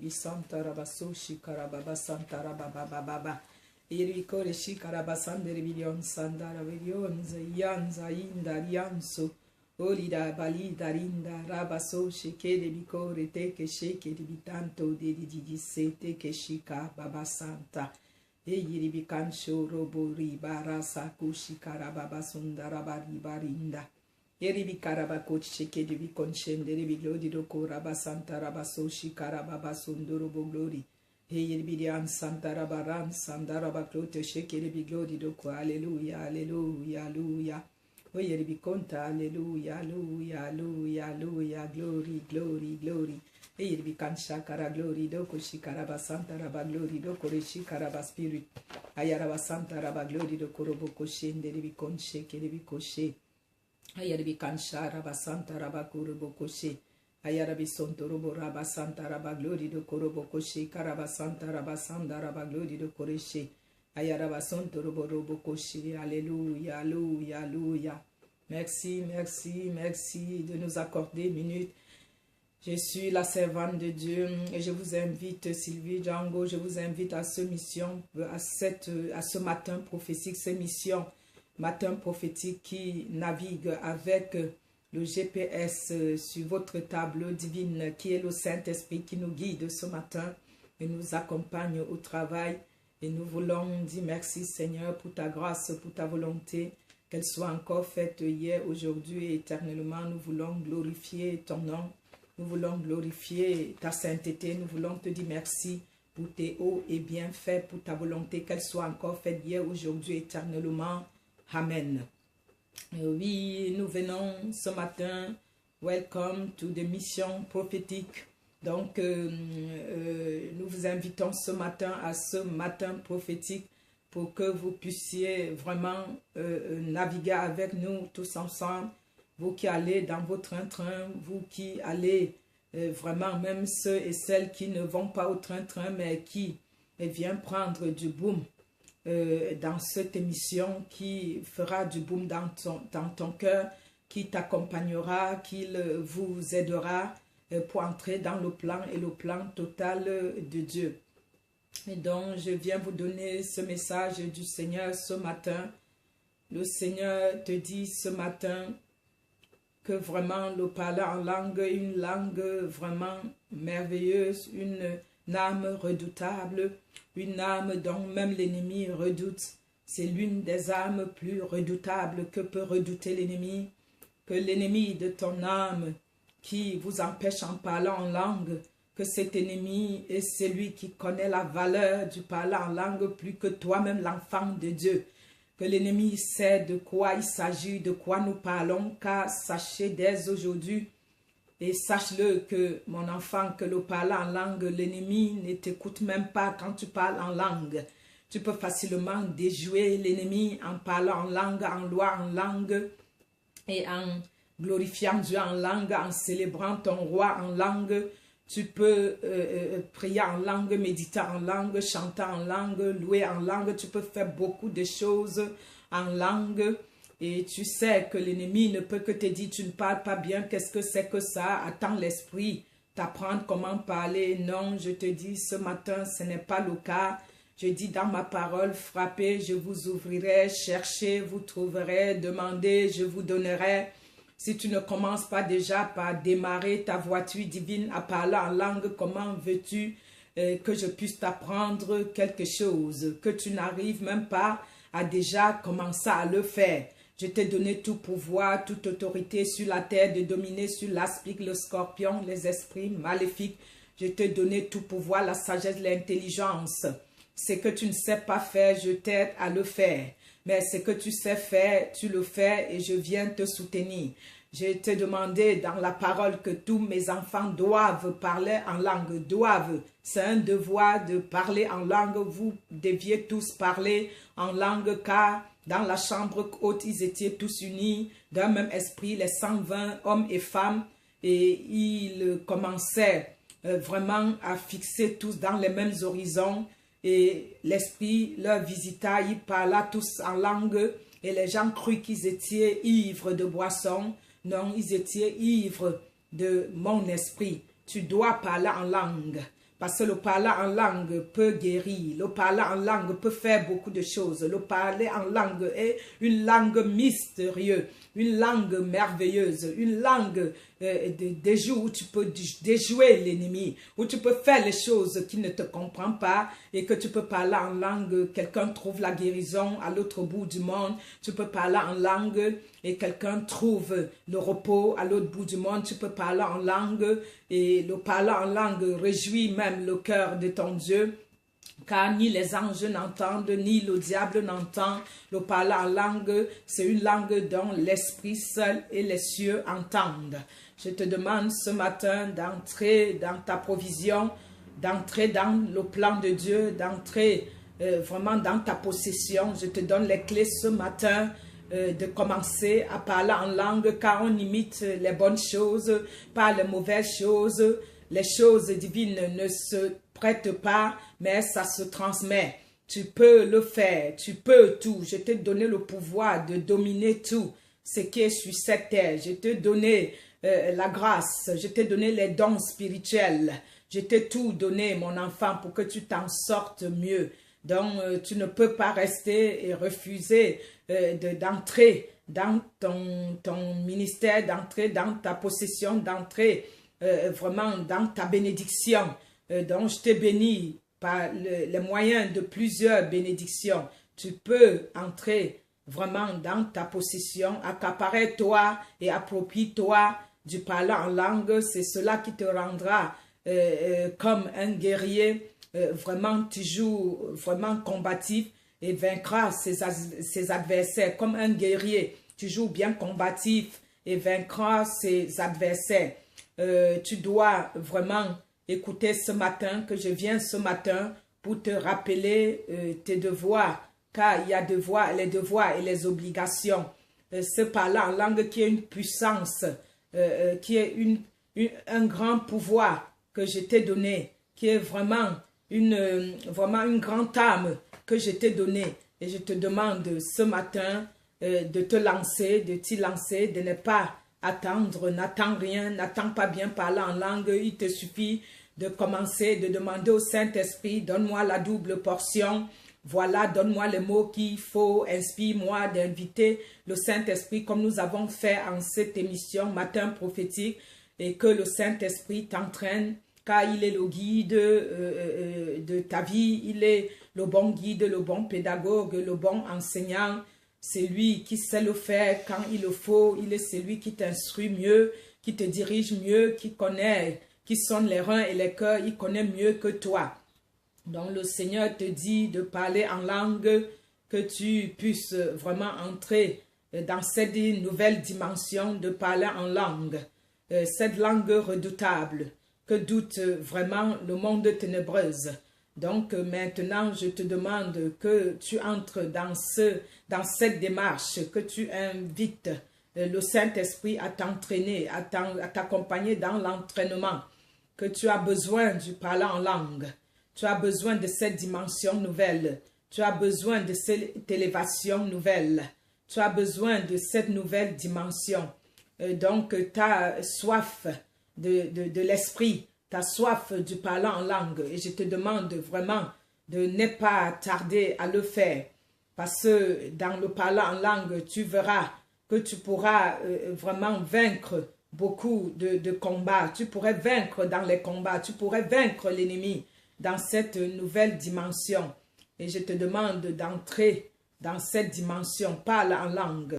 yeribi santa rabaso shikarababa santa rabababa yeribi kore shikarabasande ribilion sandara vilionza yanza inda rianso olida balida rinda rabaso shikere bikore teke shikere bitanto di sete ke shika baba santa yeribi kancho robo ribara sakushikarababa sundara baribarinda Yeribi karabako cheke debi konshende debi glori doko raba santa raba soshi karababa sundoro bo glori. Yeribi dian santa raba ran santa raba klote sheke debi glori doko alleluia alleluia alleluia. O yeribi konta alleluia alleluia alleluia alleluia glory glory glory. Yeribi kansha kara glory doko shikaraba santa raba glory doko reshi karaba spirit. Ayaraba santa raba glory doko robo koshende debi konsheke debi koshe. Ayarabi kansha raba santa raba kurubo koshe. Ayarabi sonto robo raba santa raba glori do korobo koshe. Karaba santa raba sanda raba glori do koreshe. Ayaraba sonto robo koshe. Alléluia, alléluia, alléluia. Merci, merci, merci de nous accorder une minute. Je suis la servante de Dieu et je vous invite, Sylvie Django, je vous invite à ce mission, à ce matin prophétique, cette mission. Matin prophétique qui navigue avec le GPS sur votre table divine qui est le Saint-Esprit qui nous guide ce matin et nous accompagne au travail. Et nous voulons dire merci Seigneur pour ta grâce, pour ta volonté, qu'elle soit encore faite hier, aujourd'hui et éternellement. Nous voulons glorifier ton nom, nous voulons glorifier ta sainteté, nous voulons te dire merci pour tes hauts et bienfaits, pour ta volonté, qu'elle soit encore faite hier, aujourd'hui, éternellement. Amen. Oui, nous venons ce matin. Welcome to the mission prophétique. Donc, nous vous invitons ce matin à ce matin prophétique pour que vous puissiez vraiment naviguer avec nous tous ensemble. Vous qui allez dans votre train-train, vous qui allez vraiment, même ceux et celles qui ne vont pas au train-train, mais qui viennent prendre du boom. Dans cette émission qui fera du boom dans ton cœur, qui t'accompagnera, qui vous aidera pour entrer dans le plan et le plan total de Dieu. Et donc, je viens vous donner ce message du Seigneur ce matin. Le Seigneur te dit ce matin que vraiment le parler en langue, une langue vraiment merveilleuse, une âme redoutable, une âme dont même l'ennemi redoute. C'est l'une des âmes plus redoutables que peut redouter l'ennemi. Que l'ennemi de ton âme qui vous empêche en parlant en langue, que cet ennemi est celui qui connaît la valeur du parler en langue plus que toi-même l'enfant de Dieu. Que l'ennemi sait de quoi il s'agit, de quoi nous parlons, car sachez dès aujourd'hui, et sache-le que, mon enfant, que le parler en langue, l'ennemi ne t'écoute même pas quand tu parles en langue. Tu peux facilement déjouer l'ennemi en parlant en langue, en loi en langue, et en glorifiant Dieu en langue, en célébrant ton roi en langue. Tu peux prier en langue, méditer en langue, chanter en langue, louer en langue. Tu peux faire beaucoup de choses en langue. Et tu sais que l'ennemi ne peut que te dire, tu ne parles pas bien, qu'est-ce que c'est que ça? Attends l'esprit, t'apprendre comment parler. Non, je te dis ce matin, ce n'est pas le cas. Je dis dans ma parole, frappez, je vous ouvrirai, cherchez, vous trouverez, demandez, je vous donnerai. Si tu ne commences pas déjà par démarrer ta voiture divine à parler en langue, comment veux-tu que je puisse t'apprendre quelque chose, que tu n'arrives même pas à déjà commencer à le faire? Je t'ai donné tout pouvoir, toute autorité sur la terre de dominer sur l'aspic, le scorpion, les esprits maléfiques. Je t'ai donné tout pouvoir, la sagesse, l'intelligence. Ce que tu ne sais pas faire, je t'aide à le faire. Mais ce que tu sais faire, tu le fais et je viens te soutenir. Je t'ai demandé dans la parole que tous mes enfants doivent parler en langue, doivent. C'est un devoir de parler en langue. Vous deviez tous parler en langue car dans la chambre haute, ils étaient tous unis d'un même esprit, les 120 hommes et femmes. Et ils commençaient vraiment à fixer tous dans les mêmes horizons. Et l'esprit leur visita, ils parlaient tous en langue. Et les gens crurent qu'ils étaient ivres de boisson. Non, ils étaient ivres de mon esprit. Tu dois parler en langue. Parce que le parler en langue peut guérir. Le parler en langue peut faire beaucoup de choses. Le parler en langue est une langue mystérieuse, une langue merveilleuse, une langue des jours où tu peux déjouer l'ennemi, où tu peux faire les choses qui ne te comprend pas et que tu peux parler en langue. Quelqu'un trouve la guérison à l'autre bout du monde. Tu peux parler en langue et quelqu'un trouve le repos à l'autre bout du monde. Tu peux parler en langue et le parler en langue réjouit même le cœur de ton Dieu. Car ni les anges n'entendent, ni le diable n'entend. Le parler en langue, c'est une langue dont l'esprit seul et les cieux entendent. Je te demande ce matin d'entrer dans ta provision, d'entrer dans le plan de Dieu, d'entrer vraiment dans ta possession. Je te donne les clés ce matin de commencer à parler en langue, car on imite les bonnes choses, pas les mauvaises choses. Les choses divines ne se prêtent pas, mais ça se transmet. Tu peux le faire, tu peux tout. Je t'ai donné le pouvoir de dominer tout ce qui est sur cette terre. Je t'ai donné la grâce, je t'ai donné les dons spirituels. Je t'ai tout donné, mon enfant, pour que tu t'en sortes mieux. Donc, tu ne peux pas rester et refuser d'entrer dans ton ministère, d'entrer dans ta possession, d'entrer vraiment dans ta bénédiction. Donc, je t'ai béni par les moyens de plusieurs bénédictions. Tu peux entrer vraiment dans ta possession, accaparer-toi et approprie-toi du parler en langue. C'est cela qui te rendra comme un guerrier. Vraiment, tu joues vraiment combatif et vaincras ses adversaires. Comme un guerrier, tu joues bien combatif et vaincras ses adversaires. Tu dois vraiment écouter ce matin, que je viens ce matin pour te rappeler tes devoirs, car il y a les devoirs et les obligations. Ce parler en langue qui est une puissance, qui est un grand pouvoir que je t'ai donné, qui est vraiment une grande âme que je t'ai donnée. Et je te demande ce matin de te lancer, de t'y lancer, de ne pas attendre, n'attends rien, n'attends pas bien parler en langue. Il te suffit de commencer, de demander au Saint-Esprit, donne-moi la double portion. Voilà, donne-moi les mots qu'il faut, inspire-moi d'inviter le Saint-Esprit comme nous avons fait en cette émission Matin prophétique, et que le Saint-Esprit t'entraîne, car il est le guide de ta vie, il est le bon guide, le bon pédagogue, le bon enseignant. C'est lui qui sait le faire quand il le faut, il est celui qui t'instruit mieux, qui te dirige mieux, qui connaît, qui sonne les reins et les cœurs, il connaît mieux que toi. Donc le Seigneur te dit de parler en langue, que tu puisses vraiment entrer dans cette nouvelle dimension de parler en langue. Cette langue redoutable que doute vraiment le monde ténébreuse. Donc maintenant, je te demande que tu entres dans cette démarche, que tu invites le Saint-Esprit à t'entraîner, à t'accompagner dans l'entraînement, que tu as besoin du parler en langue. Tu as besoin de cette dimension nouvelle. Tu as besoin de cette élévation nouvelle. Tu as besoin de cette nouvelle dimension. Donc, tu as soif de l'esprit. Tu as soif du parler en langue. Et je te demande vraiment de ne pas tarder à le faire. Parce que dans le parler en langue, tu verras que tu pourras vraiment vaincre beaucoup de combats. Tu pourrais vaincre dans les combats. Tu pourrais vaincre l'ennemi dans cette nouvelle dimension. Et je te demande d'entrer dans cette dimension. Parle en langue.